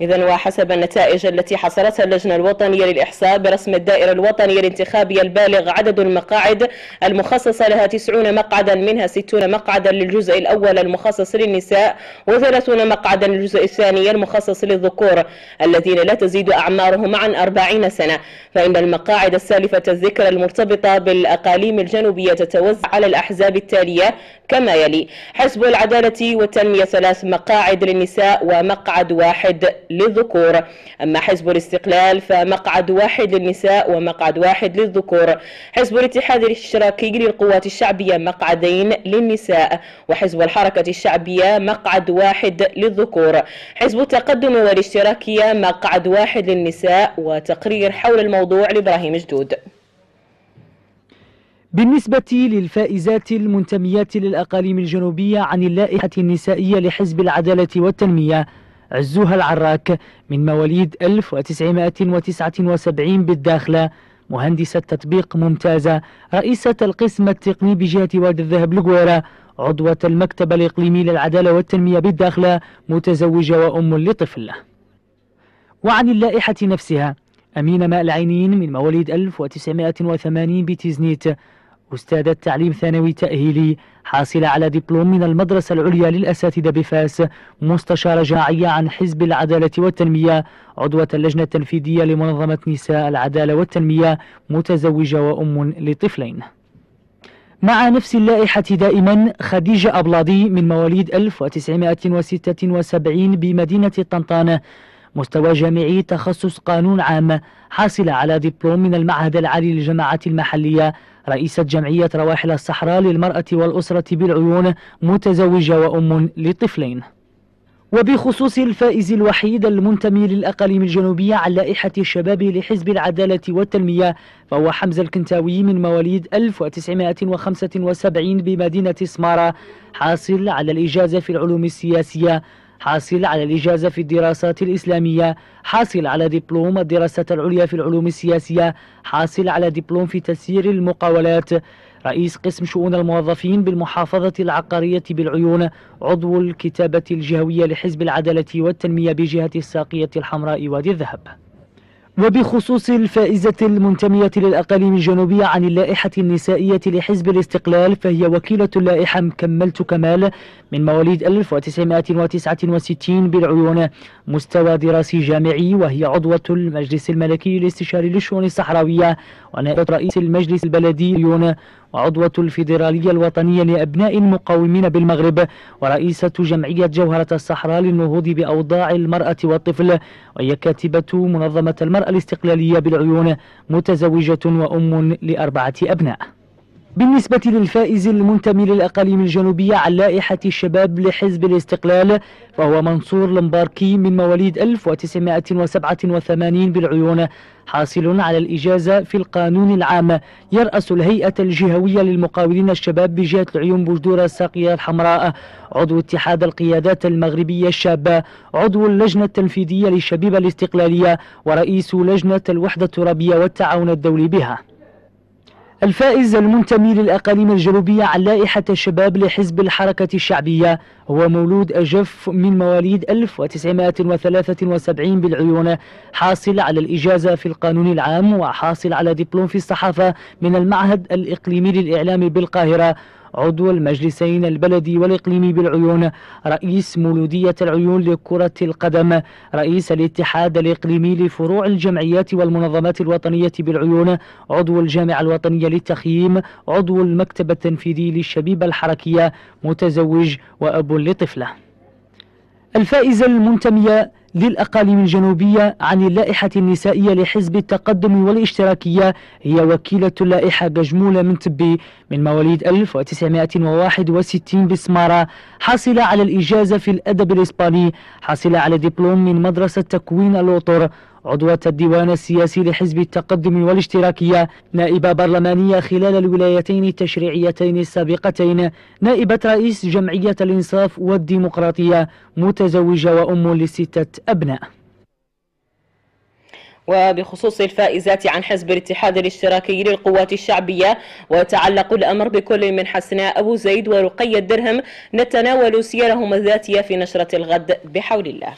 إذن وحسب النتائج التي حصلتها اللجنة الوطنية للإحصاء برسم الدائرة الوطنية الانتخابية البالغ عدد المقاعد المخصصة لها 90 مقعدا، منها 60 مقعدا للجزء الأول المخصص للنساء و30 مقعدا للجزء الثاني المخصص للذكور الذين لا تزيد أعمارهم عن 40 سنة. فإن المقاعد السالفة الذكر المرتبطة بالأقاليم الجنوبية تتوزع على الأحزاب التالية كما يلي: حزب العدالة والتنمية 3 مقاعد للنساء ومقعد واحد للذكور. أما حزب الاستقلال فمقعد واحد للنساء ومقعد واحد للذكور. حزب الاتحاد الاشتراكي للقوات الشعبية مقعدين للنساء، وحزب الحركة الشعبية مقعد واحد للذكور. حزب التقدم والاشتراكية مقعد واحد للنساء. وتقرير حول الموضوع لإبراهيم جدود. بالنسبة للفائزات المنتميات للأقاليم الجنوبية عن اللائحة النسائية لحزب العدالة والتنمية: عزوها العراك من مواليد 1979 بالداخلة، مهندسة تطبيق ممتازة، رئيسة القسم التقني بجهة وادي الذهب القويرة، عضوة المكتب الإقليمي للعدالة والتنمية بالداخلة، متزوجة وأم لطفل. وعن اللائحة نفسها: أمينة ماء العينين من مواليد 1980 بتيزنيت، أستاذة تعليم ثانوي تأهيلي، حاصلة على دبلوم من المدرسة العليا للأساتذة بفاس، مستشارة جماعية عن حزب العدالة والتنمية، عضوة اللجنة التنفيذية لمنظمة نساء العدالة والتنمية، متزوجة وأم لطفلين. مع نفس اللائحة دائما: خديجة أبلاضي من مواليد 1976 بمدينة طنطان، مستوى جامعي تخصص قانون عام، حاصلة على دبلوم من المعهد العالي للجماعات المحلية، رئيسة جمعية رواحل الصحراء للمرأة والأسرة بالعيون، متزوجة وأم لطفلين. وبخصوص الفائز الوحيد المنتمي للأقاليم الجنوبية عن لائحة الشباب لحزب العدالة والتنمية، فهو حمزة الكنتاوي من مواليد 1975 بمدينة سمارة، حاصل على الإجازة في العلوم السياسية، حاصل على الإجازة في الدراسات الإسلامية، حاصل على دبلوم الدراسات العليا في العلوم السياسية، حاصل على دبلوم في تسيير المقاولات، رئيس قسم شؤون الموظفين بالمحافظة العقارية بالعيون، عضو الكتابة الجهوية لحزب العدالة والتنمية بجهة الساقية الحمراء وادي الذهب. وبخصوص الفائزة المنتمية للأقاليم الجنوبية عن اللائحة النسائية لحزب الاستقلال، فهي وكيلة اللائحة كملت كمال من مواليد 1969 بالعيون، مستوى دراسي جامعي، وهي عضوة المجلس الملكي الاستشاري للشؤون الصحراوية، ونائبة رئيس المجلس البلدي بالعيون، وعضوة الفيدرالية الوطنية لأبناء المقاومين بالمغرب، ورئيسة جمعية جوهرة الصحراء للنهوض بأوضاع المرأة والطفل، وهي كاتبة منظمة المرأة الاستقلالية بالعيون، متزوجة وأم ل4 أبناء. بالنسبة للفائز المنتمي للأقاليم الجنوبية عن لائحة الشباب لحزب الاستقلال، فهو منصور المباركي من مواليد 1987 بالعيون، حاصل على الإجازة في القانون العام، يرأس الهيئة الجهوية للمقاولين الشباب بجهة العيون بجدورة الساقية الحمراء، عضو اتحاد القيادات المغربية الشابة، عضو اللجنة التنفيذية للشبيبة الاستقلالية، ورئيس لجنة الوحدة الترابية والتعاون الدولي بها. الفائز المنتمي للأقاليم الجنوبية عن لائحة الشباب لحزب الحركة الشعبية هو مولود أجف من مواليد 1973 بالعيون، حاصل على الإجازة في القانون العام، وحاصل على دبلوم في الصحافة من المعهد الإقليمي للإعلام بالقاهرة، عضو المجلسين البلدي والإقليمي بالعيون، رئيس مولودية العيون لكرة القدم، رئيس الاتحاد الإقليمي لفروع الجمعيات والمنظمات الوطنية بالعيون، عضو الجامعة الوطنية للتخييم، عضو المكتب التنفيذي للشبيبة الحركية، متزوج وأب لطفلة. الفائزة المنتمية للأقاليم الجنوبية عن اللائحة النسائية لحزب التقدم والاشتراكية هي وكيلة اللائحة ججمولة من تبي من مواليد 1961 بسمارة، حاصلة على الإجازة في الأدب الإسباني، حاصلة على دبلوم من مدرسة تكوين الأوطر، عضوة الديوان السياسي لحزب التقدم والاشتراكية، نائبة برلمانية خلال الولايتين التشريعيتين السابقتين، نائبة رئيس جمعية الإنصاف والديمقراطية، متزوجة وأم ل6 أبناء. وبخصوص الفائزات عن حزب الاتحاد الاشتراكي للقوات الشعبية، ويتعلق الأمر بكل من حسناء أبو زيد ورقية درهم، نتناول سيرهم الذاتية في نشرة الغد بحول الله.